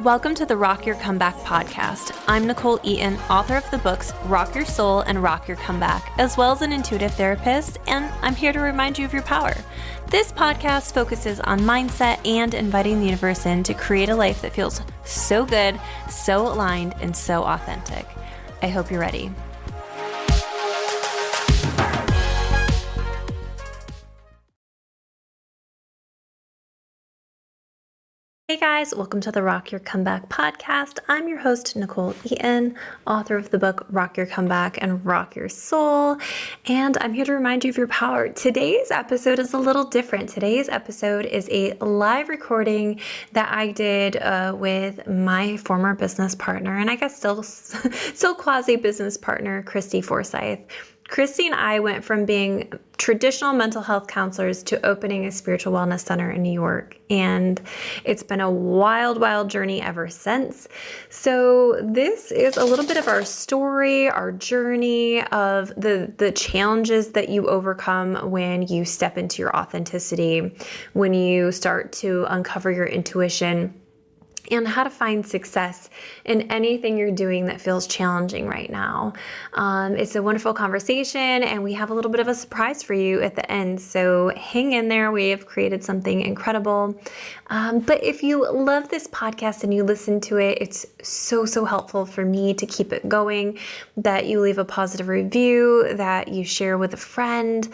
Welcome to the Rock Your Comeback podcast. I'm Nichole Eaton, author of the books Rock Your Soul and Rock Your Comeback, as well as an intuitive therapist, and I'm here to remind you of your power. This podcast focuses on mindset and inviting the universe in to create a life that feels so good, so aligned, and so authentic. I hope you're ready. Hey guys, welcome to the Rock Your Comeback podcast. I'm your host, Nichole Eaton, author of the book Rock Your Comeback and Rock Your Soul, and I'm here to remind you of your power. Today's episode is a little different. Today's episode is a live recording that I did with my former business partner, and I guess still quasi-business partner, Christy Forsyth. Christy and I went from being traditional mental health counselors to opening a spiritual wellness center in New York. And it's been a wild, wild journey ever since. So this is a little bit of our story, our journey of the challenges that you overcome when you step into your authenticity, when you start to uncover your intuition, and how to find success in anything you're doing that feels challenging right now. It's a wonderful conversation, and we have a little bit of a surprise for you at the end. So hang in there. We have created something incredible. But if you love this podcast and you listen to it, it's so helpful for me to keep it going, that you leave a positive review, that you share with a friend.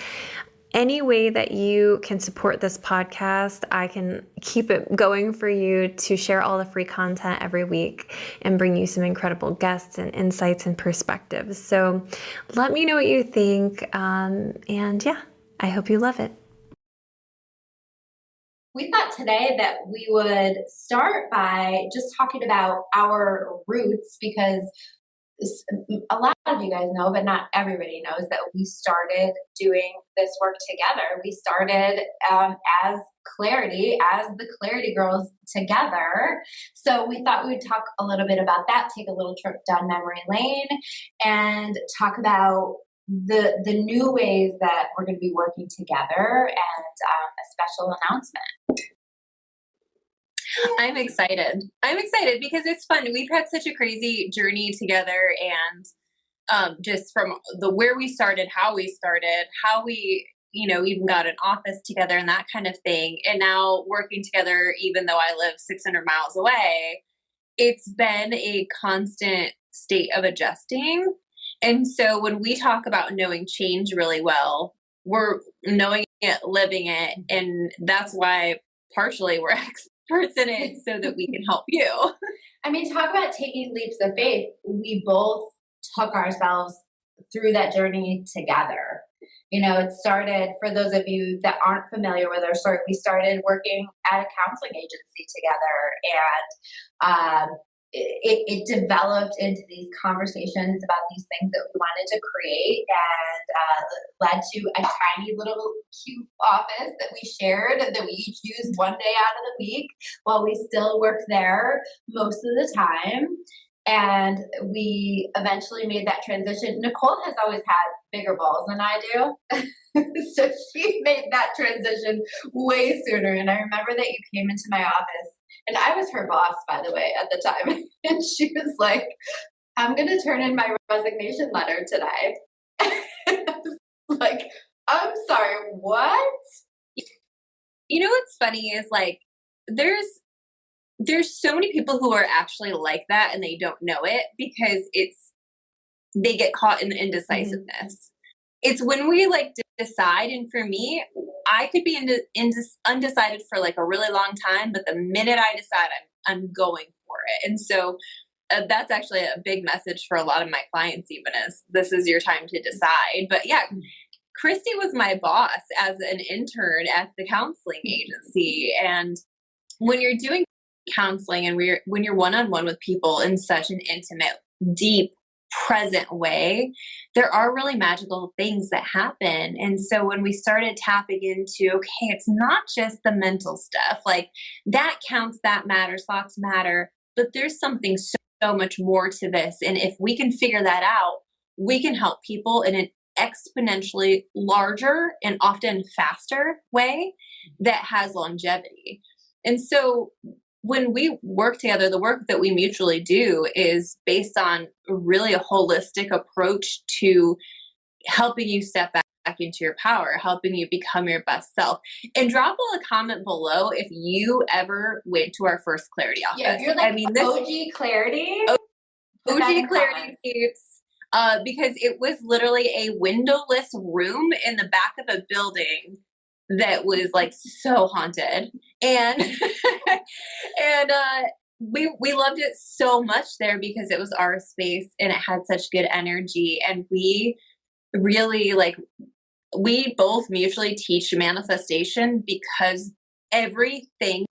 Any way that you can support this podcast, I can keep it going for you to share all the free content every week and bring you some incredible guests and insights and perspectives. So let me know what you think. And yeah, I hope you love it. We thought today that we would start by just talking about our roots, because a lot of you guys know, but not everybody knows, that we started doing this work together. We started as the Clarity Girls together. So we thought we would talk a little bit about that, take a little trip down memory lane, and talk about the new ways that we're going to be working together, and a special announcement. I'm excited. Because it's fun. We've had such a crazy journey together, and just from where we started, how we even got an office together and that kind of thing. And now working together, even though I live 600 miles away, it's been a constant state of adjusting. And so when we talk about knowing change really well, we're knowing it, living it. And that's why partially we're experts in it, so that we can help you. I mean, talk about taking leaps of faith. We both took ourselves through that journey together. You know, it started, for those of you that aren't familiar with our story, we started working at a counseling agency together, and it developed into these conversations about these things that we wanted to create, and led to a tiny little cute office that we shared, that we each used one day out of the week while we still worked there most of the time. And we eventually made that transition. Nichole has always had bigger balls than I do. So she made that transition way sooner. And I remember that you came into my office, and I was her boss, by the way, at the time. And she was like, I'm going to turn in my resignation letter today. And I was like, I'm sorry, what? You know what's funny is, like, there's so many people who are actually like that, and they don't know it, because they get caught in the indecisiveness. Mm-hmm. It's when we decide, and for me, I could be undecided for like a really long time, but the minute I decide, I'm going for it. And so that's actually a big message for a lot of my clients, even, as this is your time to decide. But yeah, Christy was my boss as an intern at the counseling agency. And when you're doing counseling, and when you're one-on-one with people in such an intimate, deep, present way, there are really magical things that happen. And so when we started tapping into, okay, it's not just the mental stuff, like that counts, that matters, thoughts matter, but there's something so much more to this. And if we can figure that out, we can help people in an exponentially larger and often faster way that has longevity. And so when we work together, the work that we mutually do is based on really a holistic approach to helping you step back into your power, helping you become your best self. And drop a comment below if you ever went to our first Clarity office. Yeah, you're like OG Clarity. OG Clarity peeps. Because it was literally a windowless room in the back of a building that was like so haunted. And we loved it so much there because it was our space and it had such good energy. And we really we both mutually teach manifestation because everything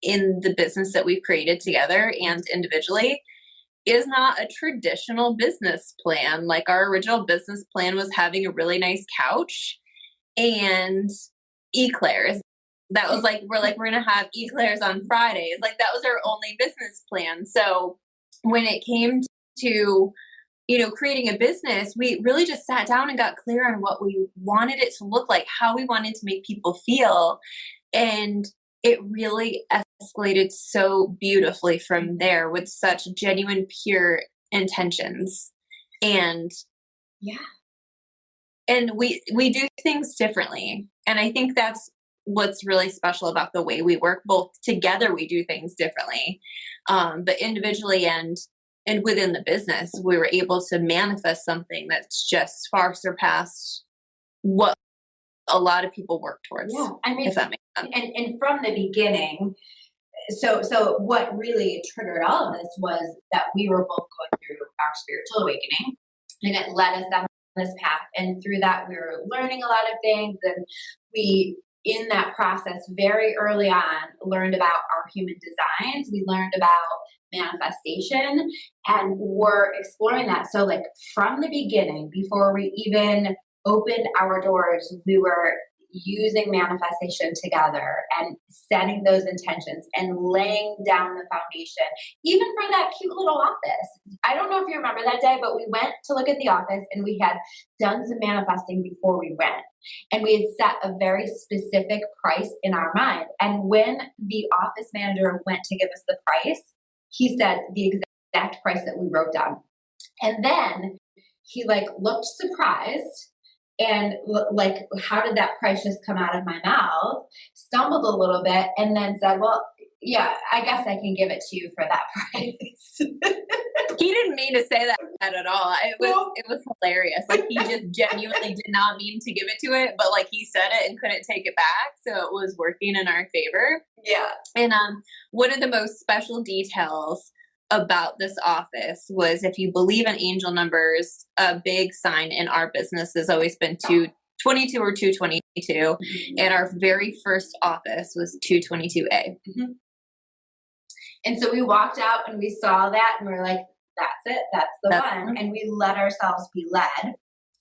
in the business that we've created together and individually is not a traditional business plan. Like our original business plan was having a really nice couch and eclairs. That was we're going to have eclairs on Fridays. Like that was our only business plan. So when it came to, creating a business, we really just sat down and got clear on what we wanted it to look like, how we wanted to make people feel. And it really escalated so beautifully from there with such genuine, pure intentions. And and we do things differently. And I think that's what's really special about the way we work. Both together, we do things differently. But individually and within the business, we were able to manifest something that's just far surpassed what a lot of people work towards. Yeah, I mean, if that makes sense. And from the beginning, so what really triggered all of this was that we were both going through our spiritual awakening, and it led us down this path. And through that, we were learning a lot of things, and we, in that process, very early on, learned about our human designs. We learned about manifestation, and we're exploring that. So from the beginning, before we even opened our doors, we were using manifestation together and setting those intentions and laying down the foundation, even for that cute little office. I don't know if you remember that day, but we went to look at the office and we had done some manifesting before we went. And we had set a very specific price in our mind. And when the office manager went to give us the price, he said the exact price that we wrote down. And then he looked surprised and how did that price just come out of my mouth? Stumbled a little bit and then said, well, yeah, I guess I can give it to you for that price. He didn't mean to say that at all. It was hilarious. He just genuinely did not mean to give it to it, but he said it and couldn't take it back. So it was working in our favor. Yeah. And one of the most special details about this office was, if you believe in angel numbers, a big sign in our business has always been 222 or 222. Mm-hmm. And our very first office was 222A. Mm-hmm. And so we walked out and we saw that and we were like, that's it. That's the one. And we let ourselves be led.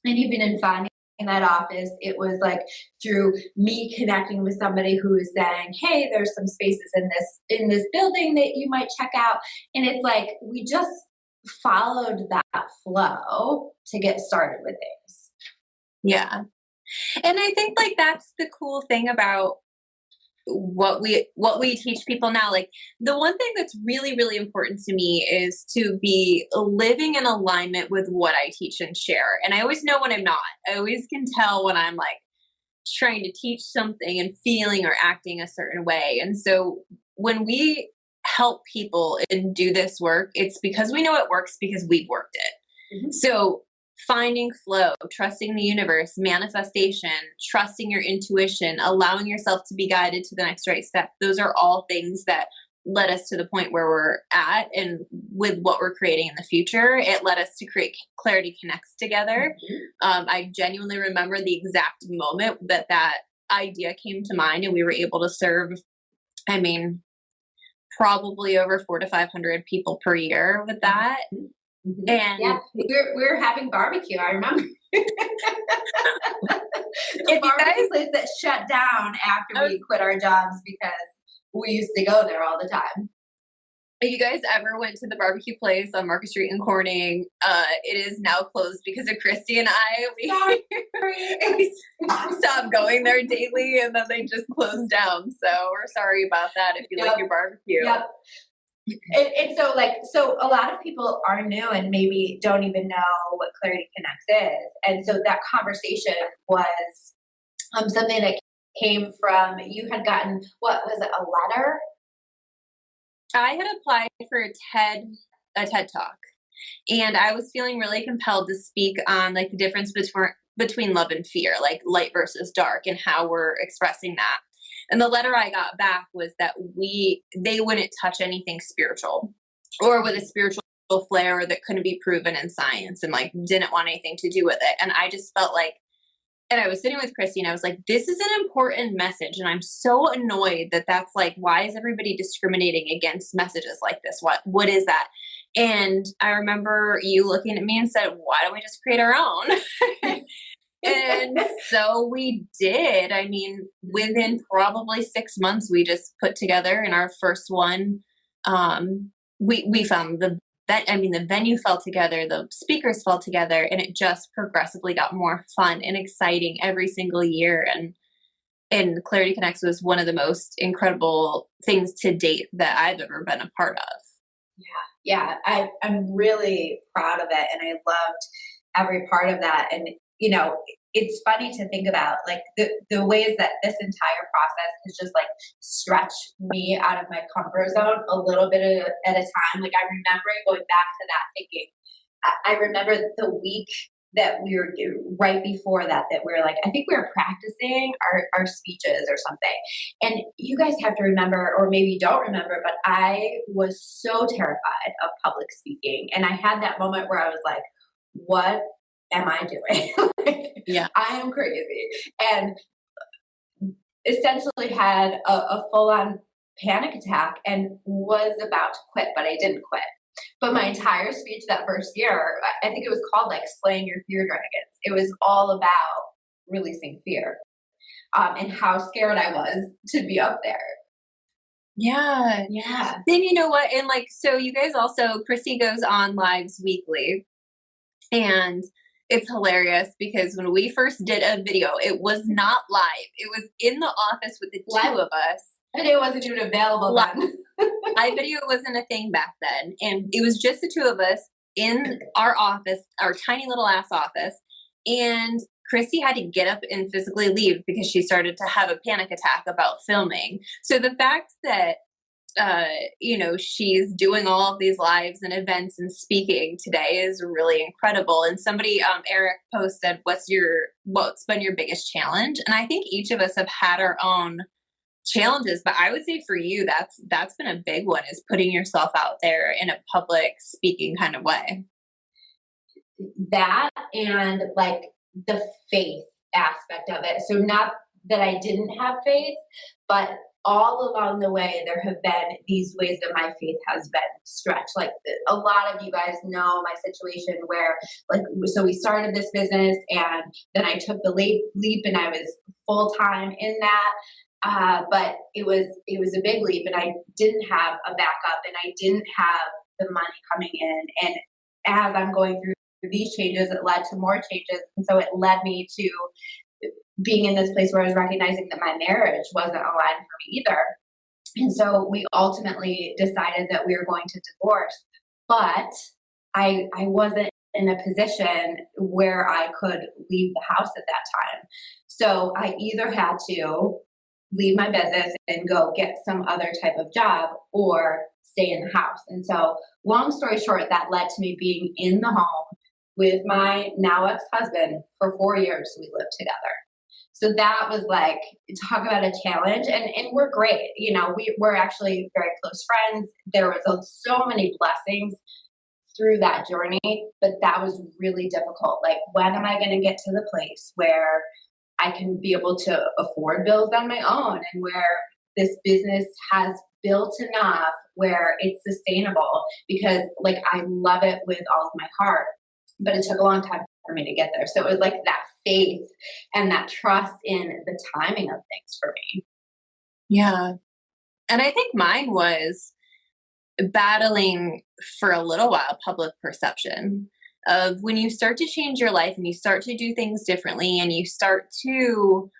And even in finding that office, it was through me connecting with somebody who was saying, hey, there's some spaces in this building that you might check out. And it's we just followed that flow to get started with things. Yeah. And I think that's the cool thing about what we teach people now. The one thing that's really, really important to me is to be living in alignment with what I teach and share. And I always know when I'm not. I always can tell when I'm trying to teach something and feeling or acting a certain way. And so when we help people and do this work, it's because we know it works because we've worked it. Mm-hmm. So finding flow, trusting the universe, manifestation, trusting your intuition, allowing yourself to be guided to the next right step. Those are all things that led us to the point where we're at. And with what we're creating in the future, it led us to create Clarity Connects together. Mm-hmm. I genuinely remember the exact moment that idea came to mind, and we were able to serve, probably over 400 to 500 people per year with that. Mm-hmm. And yeah, we were having barbecue. I remember the barbecue place that shut down after we quit our jobs because we used to go there all the time. If you guys ever went to the barbecue place on Market Street in Corning, it is now closed because of Christy and I. We stopped going there daily, and then they just closed down. So we're sorry about that if you like your barbecue. Yep. And so a lot of people are new and maybe don't even know what Clarity Connects is. And so that conversation was something that came from, you had gotten, what was it, a letter? I had applied for a TED Talk, and I was feeling really compelled to speak on like the difference between love and fear, like light versus dark, and how we're expressing that. And the letter I got back was that they wouldn't touch anything spiritual or with a spiritual flair that couldn't be proven in science, and like didn't want anything to do with it. And I just felt like, and I was sitting with Christy and I was like, this is an important message. And I'm so annoyed that that's like, why is everybody discriminating against messages like this? What is that? And I remember you looking at me and said, why don't we just create our own? And so we did. I mean, within probably 6 months, we just put together in our first one. We found the venue fell together, the speakers fell together, and it just progressively got more fun and exciting every single year. And Clarity Connects was one of the most incredible things to date that I've ever been a part of. Yeah. I'm really proud of it. And I loved every part of that. And, you know, it's funny to think about like the ways that this entire process has just like stretched me out of my comfort zone a little bit at a time. Like I remember going back to that thinking, I remember the week that we were right before that we were like, I think we were practicing our speeches or something. And you guys have to remember, or maybe you don't remember, but I was so terrified of public speaking. And I had that moment where I was like, what am I doing? Yeah, I am crazy. And essentially had a full-on panic attack and was about to quit, but I didn't quit. But my entire speech that first year, I think it was called like Slaying Your Fear Dragons. It was all about releasing fear and how scared I was to be up there. Yeah. Then you know what? And like, so you guys also, Christy goes on lives weekly, and it's hilarious because when we first did a video, it was not live. It was in the office with the two of us. And it wasn't even available then. Live video wasn't a thing back then. And it was just the two of us in our office, our tiny little ass office. And Christy had to get up and physically leave because she started to have a panic attack about filming. So the fact that she's doing all of these lives and events and speaking today is really incredible. And somebody, Eric posted, what's been your biggest challenge? And I think each of us have had our own challenges, but I would say for you, that's been a big one, is putting yourself out there in a public speaking kind of way. That and like the faith aspect of it. So not that I didn't have faith, but all along the way, there have been these ways that my faith has been stretched. Like a lot of you guys know my situation where so we started this business and then I took the leap and I was full time in that. But it was a big leap and I didn't have a backup and I didn't have the money coming in. And as I'm going through these changes, it led to more changes. And so it led me to being in this place where I was recognizing that my marriage wasn't aligned for me either. And so we ultimately decided that we were going to divorce, but I wasn't in a position where I could leave the house at that time. So I either had to leave my business and go get some other type of job or stay in the house. And so long story short, that led to me being in the home with my now ex-husband for 4 years. We lived together. So that was like, talk about a challenge, and we're great. You know, we're actually very close friends. There was so many blessings through that journey, but that was really difficult. Like, when am I going to get to the place where I can be able to afford bills on my own and where this business has built enough where it's sustainable? Because like, I love it with all of my heart, but it took a long time for me to get there. So it was like that faith and that trust in the timing of things for me. Yeah. And I think mine was, battling for a little while public perception of when you start to change your life and you start to do things differently and you start to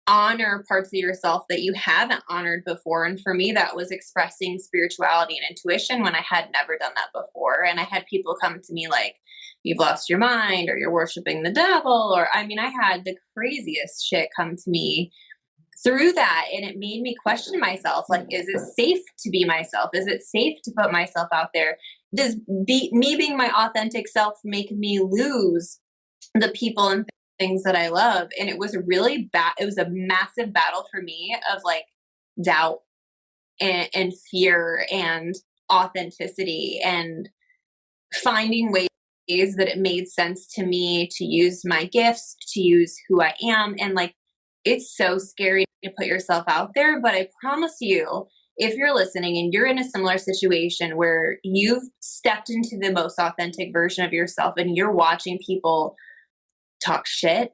honor parts of yourself that you haven't honored before. And for me, that was expressing spirituality and intuition when I had never done that before. And I had people come to me like, you've lost your mind, or you're worshiping the devil, or I had the craziest shit come to me through that. And it made me question myself, like, is it safe to be myself? Is it safe to put myself out there? Does me being my authentic self make me lose the people and things that I love? And it was really bad. It was a massive battle for me of like doubt and fear and authenticity, and finding ways that it made sense to me to use my gifts, to use who I am. And like, it's so scary to put yourself out there, but I promise you, if you're listening and you're in a similar situation where you've stepped into the most authentic version of yourself and you're watching people talk shit,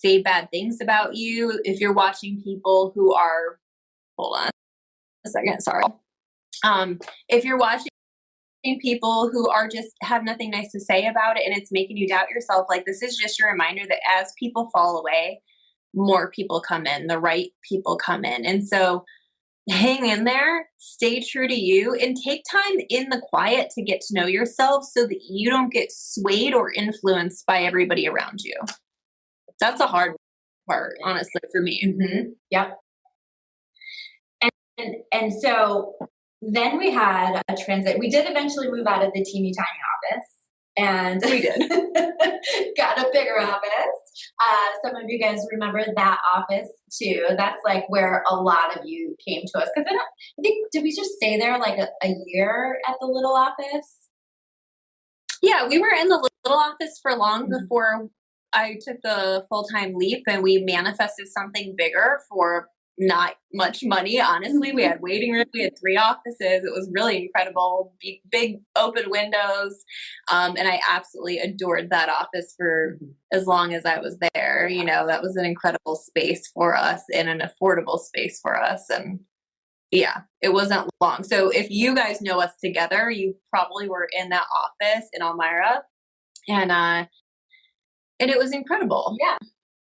say bad things about you, if you're watching people who are, hold on a second, sorry. If you're watching people who are just have nothing nice to say about it and it's making you doubt yourself, like, this is just your reminder that as people fall away, more people come in, the right people come in. And so hang in there, stay true to you, and take time in the quiet to get to know yourself so that you don't get swayed or influenced by everybody around you. That's a hard part, honestly, for me. Mm-hmm. Yep. And so then we had a transit. We did eventually move out of the teeny tiny office, and We did. got a bigger office. Some of you guys remember that office too. That's like where a lot of you came to us. Because I think, did we just stay there like a year at the little office? Yeah, we were in the little office for long before I took the full-time leap, and we manifested something bigger for not much money. Honestly, we had waiting rooms, we had 3 offices. It was really incredible, big open windows. And I absolutely adored that office for as long as I was there. You know, that was an incredible space for us and an affordable space for us. And yeah, it wasn't long. So if you guys know us together, you probably were in that office in Elmira, and it was incredible. Yeah.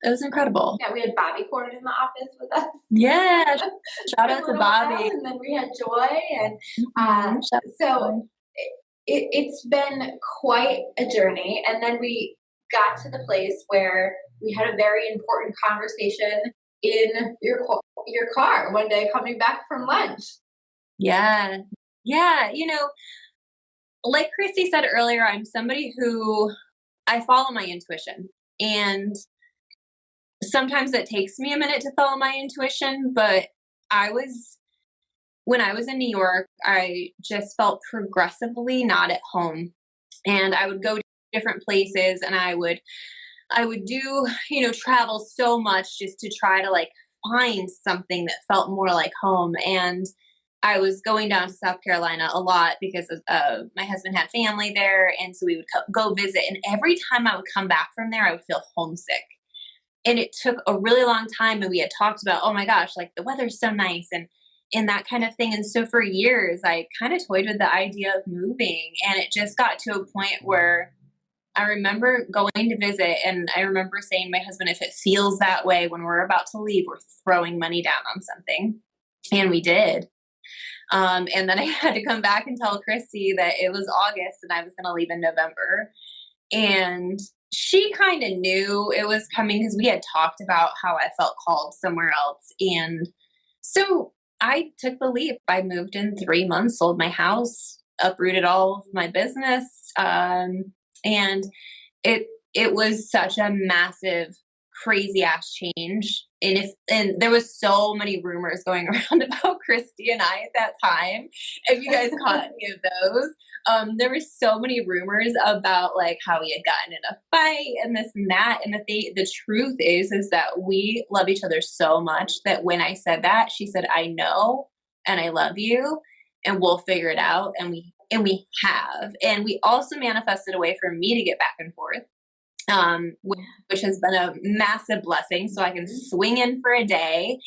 It was incredible. Yeah, we had Bobby Cord in the office with us. Yeah. Shout out to Bobby. And then we had Joy. And so it's been quite a journey. And then we got to the place where we had a very important conversation in your car one day coming back from lunch. Yeah. Yeah. You know, like Christy said earlier, I'm somebody who I follow my intuition, and sometimes it takes me a minute to follow my intuition, but when I was in New York, I just felt progressively not at home, and I would go to different places, and I would do, travel so much just to try to like find something that felt more like home. And I was going down to South Carolina a lot because of, my husband had family there. And so we would go visit. And every time I would come back from there, I would feel homesick. And it took a really long time. And we had talked about, oh my gosh, like the weather's so nice and that kind of thing. And so for years, I kind of toyed with the idea of moving. And it just got to a point where I remember going to visit, and I remember saying to my husband, if it feels that way when we're about to leave, we're throwing money down on something. And we did. And then I had to come back and tell Christy that it was August and I was going to leave in November. And she kind of knew it was coming because we had talked about how I felt called somewhere else. And so I took the leap. I moved in 3 months, sold my house, uprooted all of my business. And it was such a massive, crazy ass change. And there was so many rumors going around about Christy and I at that time. If you guys caught any of those, there were so many rumors about like how we had gotten in a fight and this and that. And the truth is that we love each other so much that when I said that, she said, I know, and I love you, and we'll figure it out. And we have. And we also manifested a way for me to get back and forth, which has been a massive blessing. So I can swing in for a day,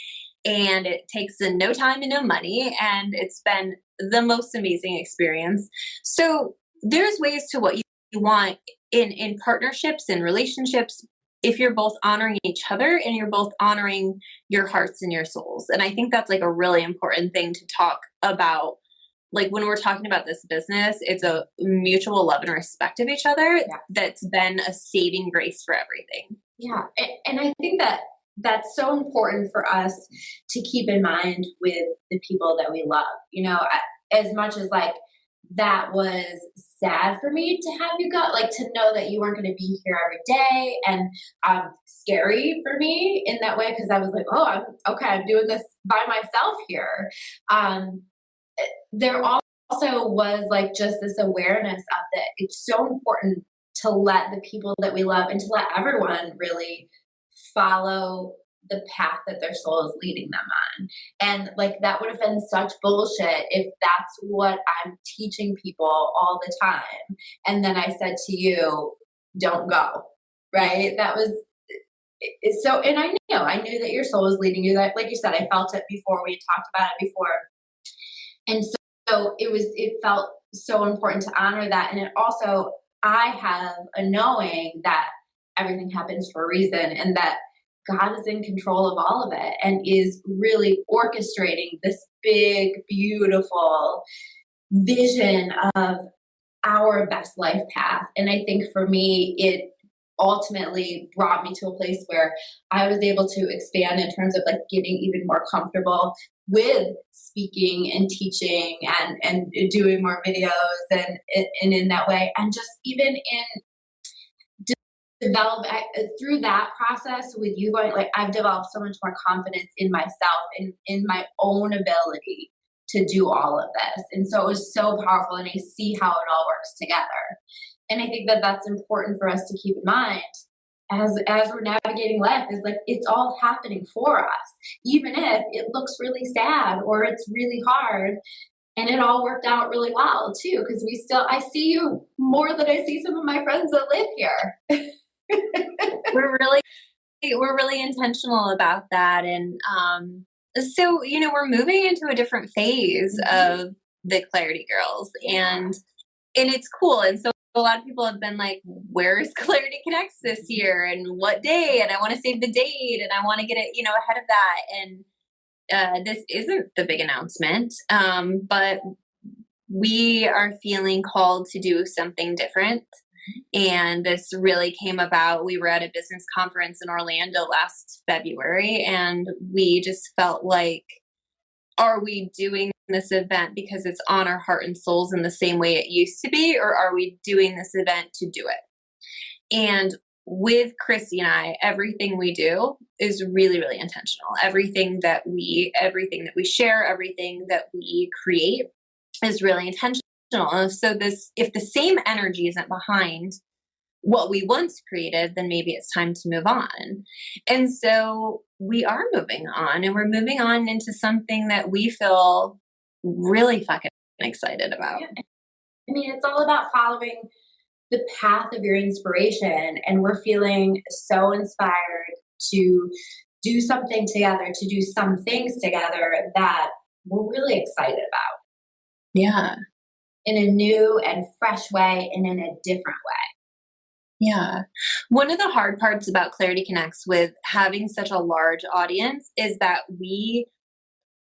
and it takes no time and no money. And it's been the most amazing experience. So there's ways to what you want in partnerships and relationships, if you're both honoring each other and you're both honoring your hearts and your souls. And I think that's like a really important thing to talk about. Like when we're talking about this business, it's a mutual love and respect of each other that's been a saving grace for everything. Yeah. And I think that that's so important for us to keep in mind with the people that we love. You know, as much as like that was sad for me to have you go, like to know that you weren't going to be here every day, and scary for me in that way, because I was like, oh, I'm doing this by myself here. There also was like just this awareness of that it's so important to let the people that we love and to let everyone really follow the path that their soul is leading them on. And like that would have been such bullshit if that's what I'm teaching people all the time. And then I said to you, don't go, right? That was so, and I knew that your soul was leading you. That, like you said, I felt it before. We had talked about it before. And so it felt so important to honor that. And it also, I have a knowing that everything happens for a reason, and that God is in control of all of it and is really orchestrating this big, beautiful vision of our best life path. And I think for me, it ultimately brought me to a place where I was able to expand in terms of like getting even more comfortable with speaking and teaching and doing more videos and in that way. And just even in develop through that process with you going, like I've developed so much more confidence in myself and in my own ability to do all of this. And so it was so powerful, and I see how it all works together. And I think that that's important for us to keep in mind as we're navigating life, is like it's all happening for us, even if it looks really sad or it's really hard. And it all worked out really well too, because I see you more than I see some of my friends that live here. We're really intentional about that. And so, we're moving into a different phase of the Clarity Girls, and it's cool. And so a lot of people have been like, where's Clarity Connects this year, and what day? And I want to save the date, and I want to get it, ahead of that. And this isn't the big announcement, but we are feeling called to do something different. And this really came about. We were at a business conference in Orlando last February, and we just felt like, are we doing this event because it's on our heart and souls in the same way it used to be, or are we doing this event to do it? And with Christy and I, everything we do is really, really intentional. Everything that we share, everything that we create is really intentional. So if the same energy isn't behind what we once created, then maybe it's time to move on. And so we are moving on, and we're moving on into something that we feel really fucking excited about. Yeah. I mean, it's all about following the path of your inspiration, and we're feeling so inspired to do something together, to do some things together that we're really excited about. Yeah. In a new and fresh way, and in a different way. Yeah. One of the hard parts about Clarity Connects with having such a large audience is that we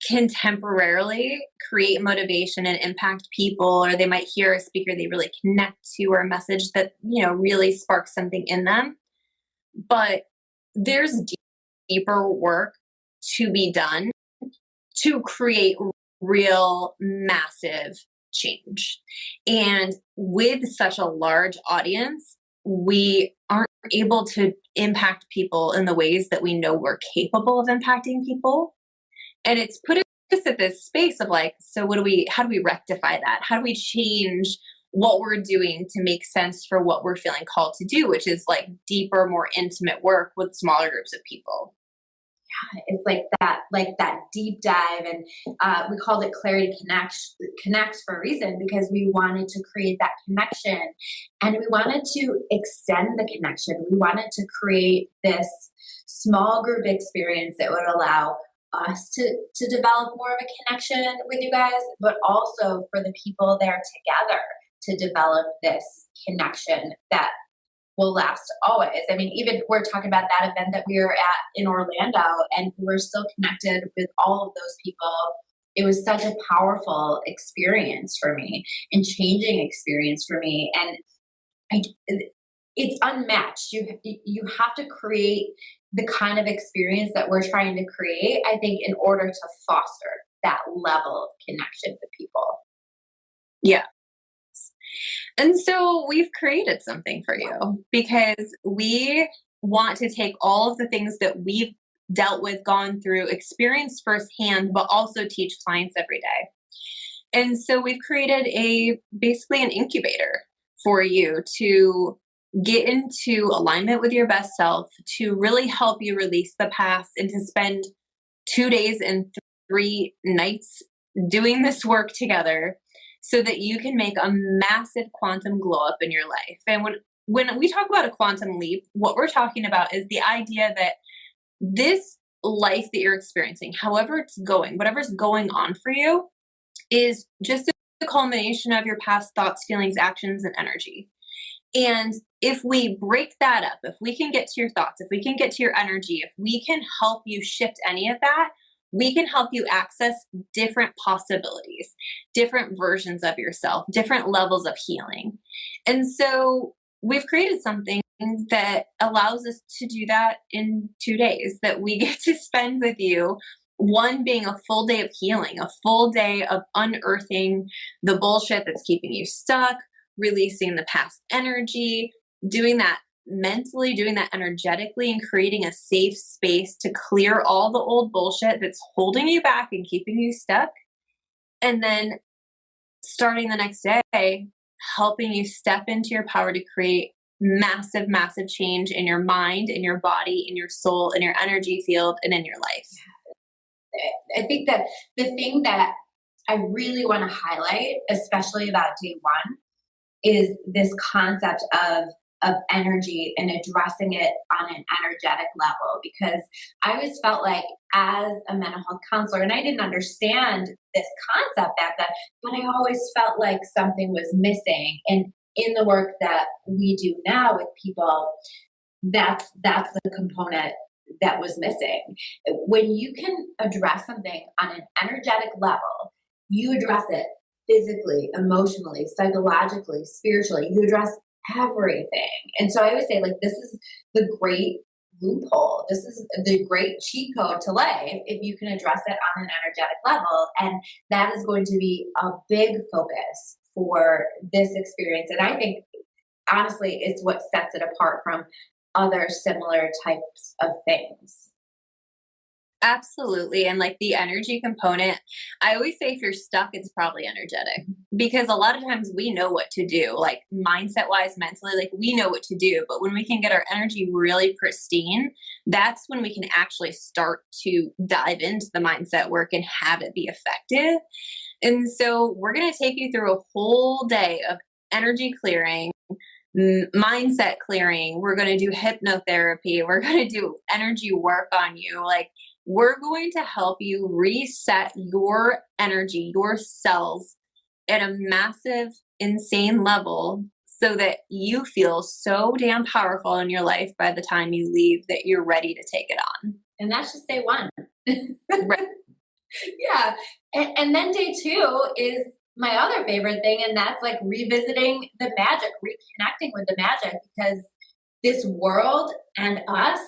can temporarily create motivation and impact people, or they might hear a speaker they really connect to, or a message that, really sparks something in them. But there's deeper work to be done to create real massive change. And with such a large audience, we aren't able to impact people in the ways that we know we're capable of impacting people. And it's put us at this space of like, so how do we rectify that? How do we change what we're doing to make sense for what we're feeling called to do, which is like deeper, more intimate work with smaller groups of people? It's like that deep dive, and we called it Clarity Connects for a reason, because we wanted to create that connection, and we wanted to extend the connection. We wanted to create this small group experience that would allow us to develop more of a connection with you guys, but also for the people there together to develop this connection that will last always. I mean, even we're talking about that event that we were at in Orlando, and we're still connected with all of those people. It was such a powerful experience for me and changing experience for me. And it's unmatched. You have to create the kind of experience that we're trying to create, I think, in order to foster that level of connection with people. Yeah. And so we've created something for you because we want to take all of the things that we've dealt with, gone through, experienced firsthand, but also teach clients every day. And so we've created basically an incubator for you to get into alignment with your best self, to really help you release the past, and to spend 2 days and 3 nights doing this work together so that you can make a massive quantum glow up in your life. And when we talk about a quantum leap, what we're talking about is the idea that this life that you're experiencing, however it's going, whatever's going on for you, is just the culmination of your past thoughts, feelings, actions, and energy. And if we break that up, if we can get to your thoughts, if we can get to your energy, if we can help you shift any of that, we can help you access different possibilities, different versions of yourself, different levels of healing. And so we've created something that allows us to do that in 2 days that we get to spend with you. One being a full day of healing, a full day of unearthing the bullshit that's keeping you stuck, releasing the past energy, doing that mentally, doing that energetically, and creating a safe space to clear all the old bullshit that's holding you back and keeping you stuck. And then starting the next day, helping you step into your power to create massive, massive change in your mind, in your body, in your soul, in your energy field, and in your life. I think that the thing that I really want to highlight, especially about day one, is this concept of energy and addressing it on an energetic level. Because I always felt like, as a mental health counselor, and I didn't understand this concept back then, but I always felt like something was missing. And in the work that we do now with people, that's the component that was missing. When you can address something on an energetic level, you address it physically, emotionally, psychologically, spiritually, you address everything. And so I always say, like, this is the great loophole. This is the great cheat code to life if you can address it on an energetic level. And that is going to be a big focus for this experience. And I think, honestly, it's what sets it apart from other similar types of things. Absolutely. And like the energy component, I always say if you're stuck, it's probably energetic, because a lot of times we know what to do, like mindset wise, mentally, like we know what to do. But when we can get our energy really pristine, that's when we can actually start to dive into the mindset work and have it be effective. And so we're going to take you through a whole day of energy clearing, mindset clearing. We're going to do hypnotherapy. We're going to do energy work on you. Like, we're going to help you reset your energy, your cells at a massive, insane level so that you feel so damn powerful in your life by the time you leave that you're ready to take it on. And that's just day one. Right. Yeah. And then day two is my other favorite thing, and that's like revisiting the magic, reconnecting with the magic, because this world and us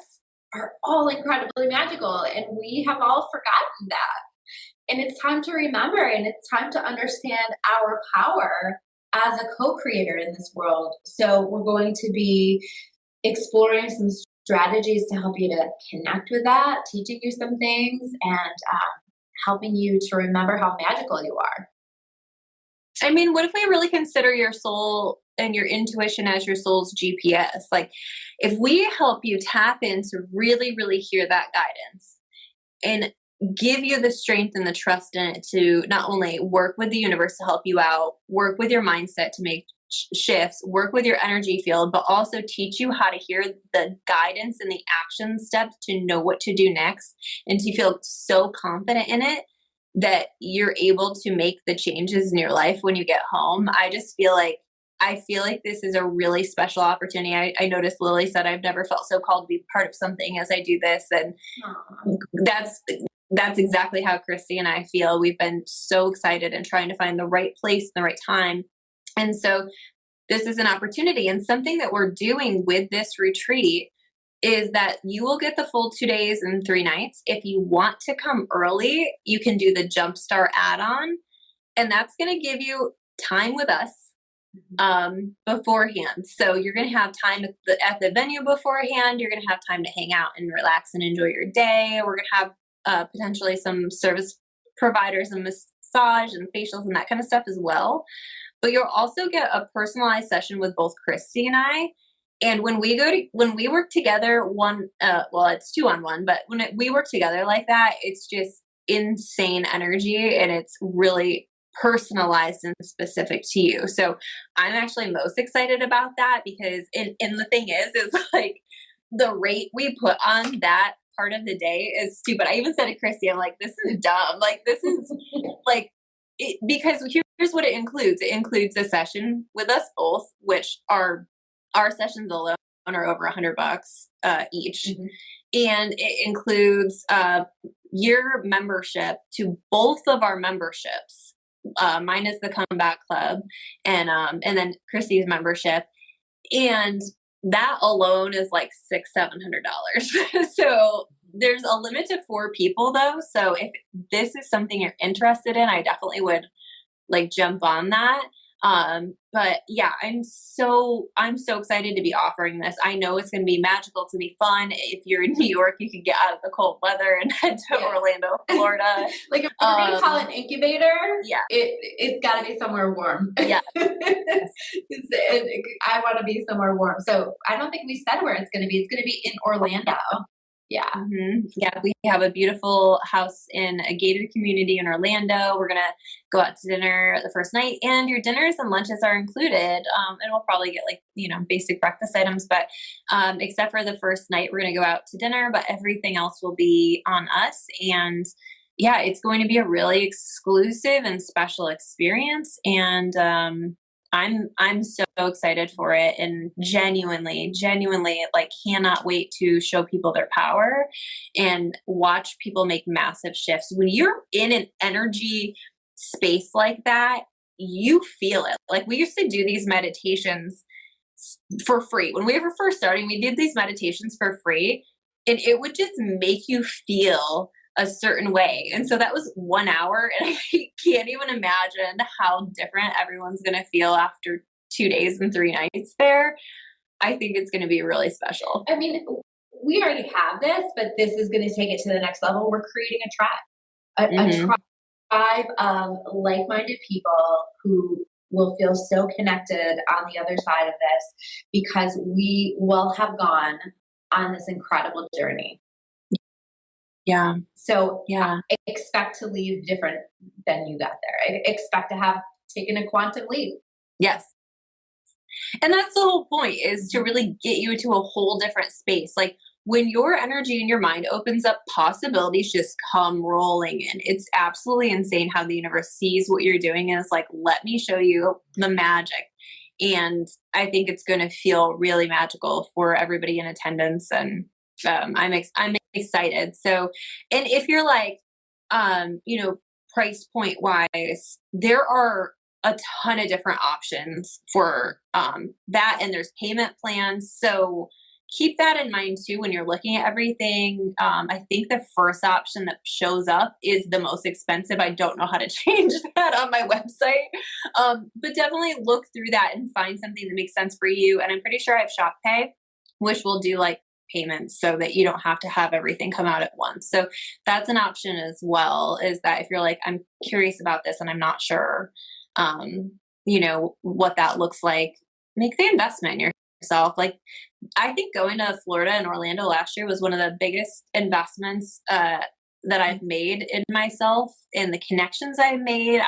are all incredibly magical, and we have all forgotten that. And it's time to remember, and it's time to understand our power as a co-creator in this world. So we're going to be exploring some strategies to help you to connect with that, teaching you some things, and helping you to remember how magical you are. I mean, what if we really consider your soul and your intuition as your soul's GPS? Like, if we help you tap in to really, really hear that guidance and give you the strength and the trust in it to not only work with the universe to help you out, work with your mindset to make shifts, work with your energy field, but also teach you how to hear the guidance and the action steps to know what to do next and to feel so confident in it that you're able to make the changes in your life when you get home. I feel like this is a really special opportunity. I noticed Lily said, I've never felt so called to be part of something as I do this. And that's exactly how Christy and I feel. We've been so excited and trying to find the right place and the right time. And so this is an opportunity, and something that we're doing with this retreat is that you will get the full 2 days and 3 nights. If you want to come early, you can do the Jumpstart add-on, and that's going to give you time with us beforehand. So you're going to have time at the venue beforehand. You're going to have time to hang out and relax and enjoy your day. We're going to have potentially some service providers and massage and facials and that kind of stuff as well. But you'll also get a personalized session with both Christy and I. And when we work together, it's 2-on-1, but when we work together like that, it's just insane energy, and it's really personalized and specific to you. So I'm actually most excited about that because, and the thing is like the rate we put on that part of the day is stupid. I even said to Christy, I'm like, this is dumb. Like, this is like, because here's what it includes. It includes a session with us both, which our sessions alone are over $100 each. Mm-hmm. And it includes year membership to both of our memberships. Mine is the Comeback Club, and then Christy's membership. And that alone is like $600-700. So there's a limit to 4 people though. So if this is something you're interested in, I definitely would like jump on that. But yeah, I'm so excited to be offering this. I know it's going to be magical. It's going to be fun. If you're in New York, you can get out of the cold weather and head to Orlando, Florida. Like if we're going to call it an incubator, yeah, it's got to be somewhere warm. Yeah. I want to be somewhere warm. So I don't think we said where it's going to be. It's going to be in Orlando. Yeah. Mm-hmm. Yeah. We have a beautiful house in a gated community in Orlando. We're going to go out to dinner the first night, and your dinners and lunches are included. And we'll probably get like, basic breakfast items, but, except for the first night, we're going to go out to dinner, but everything else will be on us. And yeah, it's going to be a really exclusive and special experience. And, I'm so excited for it, and genuinely like cannot wait to show people their power and watch people make massive shifts. When you're in an energy space like that, you feel it. Like we used to do these meditations for free. When we were first starting, we did these meditations for free, and it would just make you feel a certain way. And so that was 1 hour, and I can't even imagine how different everyone's going to feel after 2 days and 3 nights there. I think it's going to be really special. I mean, we already have this, but this is going to take it to the next level. We're creating a tribe, a tribe of like-minded people who will feel so connected on the other side of this because we will have gone on this incredible journey. Yeah. So expect to leave different than you got there. I expect to have taken a quantum leap. Yes. And that's the whole point, is to really get you to a whole different space. Like when your energy and your mind opens up, possibilities just come rolling in. It's absolutely insane how the universe sees what you're doing and is like, let me show you the magic. And I think it's going to feel really magical for everybody in attendance. And I'm excited. So, and if you're like, price point wise, there are a ton of different options for that, and there's payment plans. So keep that in mind too when you're looking at everything. I think the first option that shows up is the most expensive. I don't know how to change that on my website, but definitely look through that and find something that makes sense for you. And I'm pretty sure I have Shop Pay, which will do like payments so that you don't have to have everything come out at once. So that's an option as well, is that if you're like, I'm curious about this and I'm not sure, what that looks like, make the investment in yourself. Like I think going to Florida and Orlando last year was one of the biggest investments that I've made in myself and the connections I've made.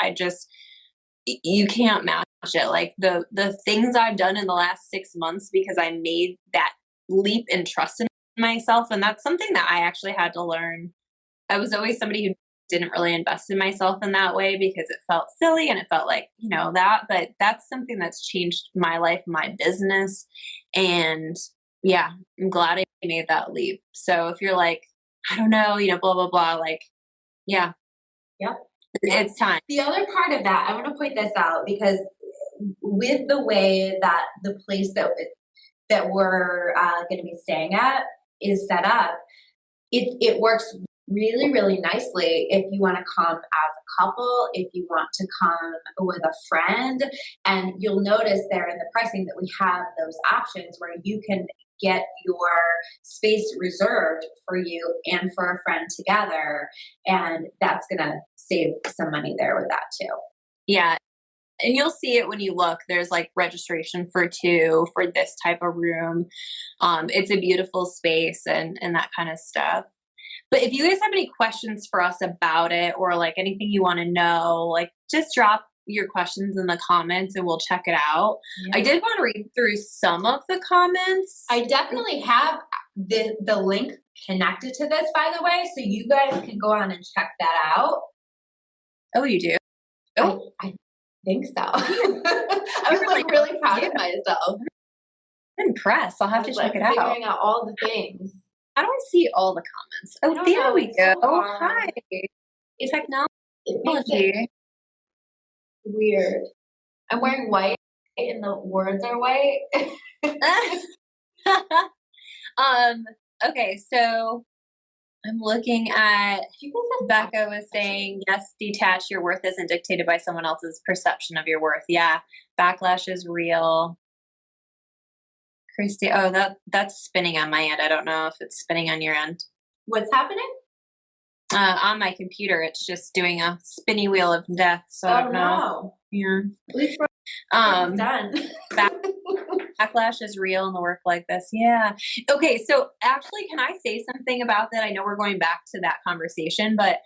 you can't match it. Like the things I've done in the last 6 months because I made that leap and trust in myself. And that's something that I actually had to learn. I was always somebody who didn't really invest in myself in that way because it felt silly and it felt like, that, but that's something that's changed my life, my business. And yeah, I'm glad I made that leap. So if you're like, I don't know, blah, blah, blah, like, yeah. Yep. It's time. The other part of that, I want to point this out because with the way that the place that we're going to be staying at is set up, it works really, really nicely if you want to come as a couple, if you want to come with a friend. And you'll notice there in the pricing that we have those options where you can get your space reserved for you and for a friend together. And that's going to save some money there with that too. Yeah. And you'll see it when you look. There's like registration for 2 for this type of room. It's a beautiful space and that kind of stuff. But if you guys have any questions for us about it or like anything you want to know, like just drop your questions in the comments and we'll check it out. Yeah. I did want to read through some of the comments. I definitely have the link connected to this, by the way, so you guys can go on and check that out. Oh, you do? Oh, I think so. I was like really proud of myself. I'm impressed. I'll have to check it out. Figuring out all the things. I don't see all the comments. Oh, there we go. So hi. It's Technology. Weird. I'm wearing white and the words are white. Okay, so I'm looking at Becca was saying, yes, detach. Your worth isn't dictated by someone else's perception of your worth. Yeah. Backlash is real. Christy, that's spinning on my end. I don't know if it's spinning on your end. What's happening? On my computer, it's just doing a spinny wheel of death. So I don't know. No. Yeah. At least we're done. Backlash is real in the work like this. Yeah. Okay. So actually, can I say something about that? I know we're going back to that conversation, but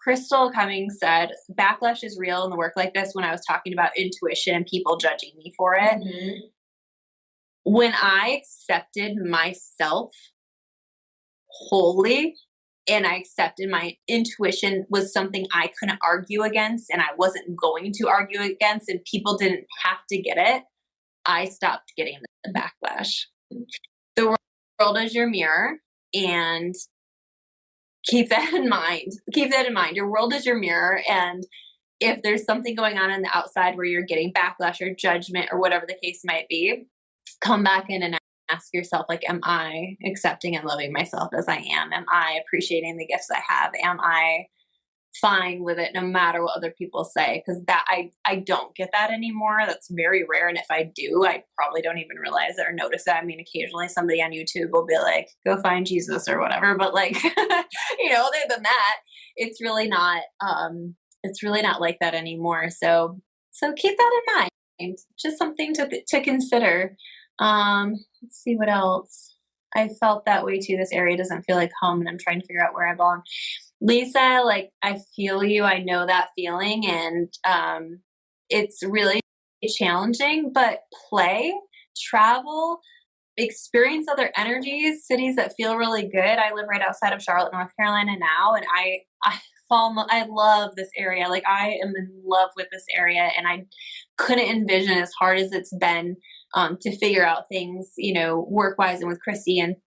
Crystal Cummings said backlash is real in the work like this when I was talking about intuition and people judging me for it. Mm-hmm. When I accepted myself wholly and I accepted my intuition was something I couldn't argue against and I wasn't going to argue against and people didn't have to get it, I stopped getting the backlash. The world is your mirror and keep that in mind. Keep that in mind. Your world is your mirror. And if there's something going on the outside where you're getting backlash or judgment or whatever the case might be, come back in and ask yourself, like, am I accepting and loving myself as I am? Am I appreciating the gifts I have? Am I fine with it no matter what other people say? Because that I don't get that anymore. That's very rare. And if I do, I probably don't even realize it or notice it. I mean, occasionally somebody on YouTube will be like, go find Jesus or whatever. But like, other than that, it's really not like that anymore. So keep that in mind. Just something to consider. Let's see what else. I felt that way too. This area doesn't feel like home and I'm trying to figure out where I belong. Lisa, like, I feel you. I know that feeling. And it's really challenging, but play, travel, experience other energies, cities that feel really good. I live right outside of Charlotte, North Carolina now. And I love this area. Like, I am in love with this area. And I couldn't envision, as hard as it's been, to figure out things, work-wise and with Christy and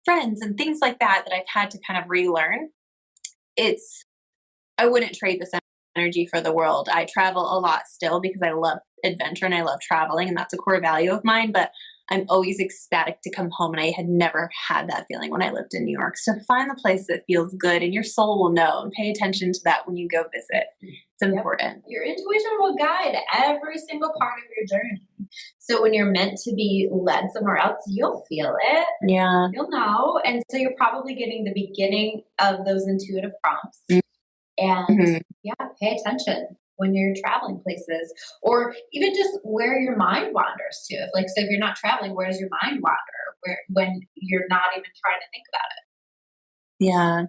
friends and things like that I've had to kind of relearn. I wouldn't trade this energy for the world. I travel a lot still because I love adventure and I love traveling and that's a core value of mine, but I'm always ecstatic to come home and I had never had that feeling when I lived in New York. So find the place that feels good and your soul will know and pay attention to that when you go visit. It's important. Your intuition will guide every single part of your journey. So when you're meant to be led somewhere else, you'll feel it. Yeah. You'll know. And so you're probably getting the beginning of those intuitive prompts. Mm-hmm. And pay attention when you're traveling places or even just where your mind wanders to. So if you're not traveling, where does your mind wander? When you're not even trying to think about it. Yeah.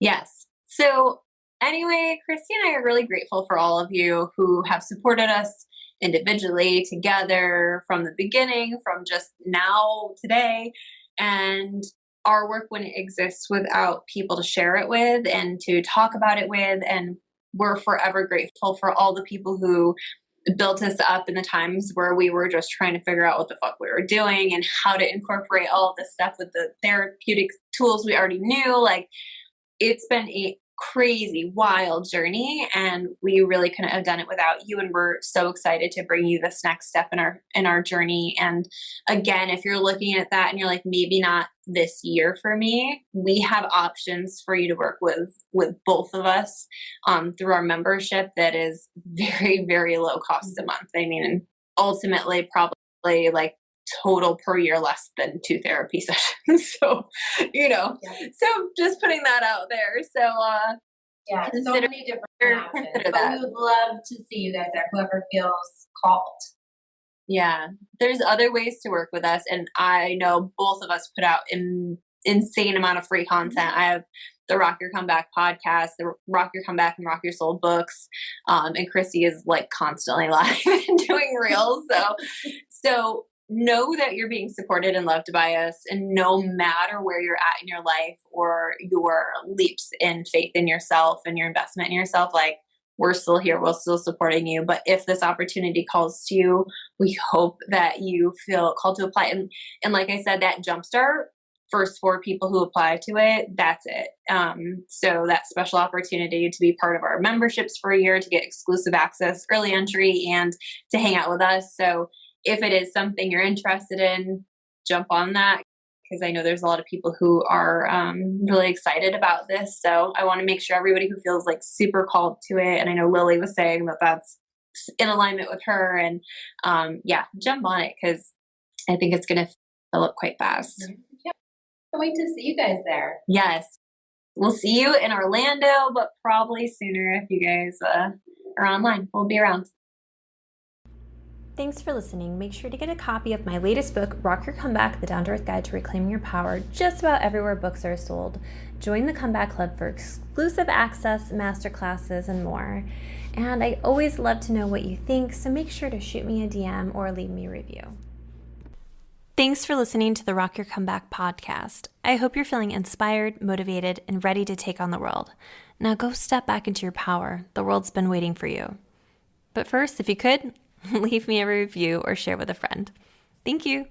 Yes. So Anyway, Christy and I are really grateful for all of you who have supported us individually, together, from the beginning, from just now, today, and our work wouldn't exist without people to share it with and to talk about it with. And we're forever grateful for all the people who built us up in the times where we were just trying to figure out what the fuck we were doing and how to incorporate all of this stuff with the therapeutic tools we already knew. Like, it's been a crazy, wild journey, and we really couldn't have done it without you. And we're so excited to bring you this next step in our journey. And again, if you're looking at that and you're like, maybe not this year for me, we have options for you to work with both of us through our membership that is very, very low cost a month. I mean, ultimately, probably like total per year less than 2 therapy sessions. So, so just putting that out there. So, yeah, so many different options. But we would love to see you guys there, whoever feels called. Yeah, there's other ways to work with us. And I know both of us put out an insane amount of free content. I have the Rock Your Comeback podcast, the Rock Your Comeback and Rock Your Soul books. And Christy is like constantly live and doing reels. So know that you're being supported and loved by us, and no matter where you're at in your life or your leaps in faith in yourself and your investment in yourself, like, we're still here. We're still supporting you. But if this opportunity calls to you, we hope that you feel called to apply. And like I said, that jumpstart, first 4 people who apply to it, that's it. So that special opportunity to be part of our memberships for a year, to get exclusive access, early entry, and to hang out with us. So if it is something you're interested in, jump on that, because I know there's a lot of people who are really excited about this. So I want to make sure everybody who feels like super called to it, and I know Lily was saying that that's in alignment with her, and jump on it, because I think it's going to fill up quite fast. Yeah. Can't wait to see you guys there. Yes. We'll see you in Orlando, but probably sooner if you guys are online. We'll be around. Thanks for listening. Make sure to get a copy of my latest book, Rock Your Comeback, The Down-to-Earth Guide to Reclaiming Your Power, just about everywhere books are sold. Join the Comeback Club for exclusive access, masterclasses, and more. And I always love to know what you think, so make sure to shoot me a DM or leave me a review. Thanks for listening to the Rock Your Comeback podcast. I hope you're feeling inspired, motivated, and ready to take on the world. Now go step back into your power. The world's been waiting for you. But first, if you could, leave me a review or share with a friend. Thank you.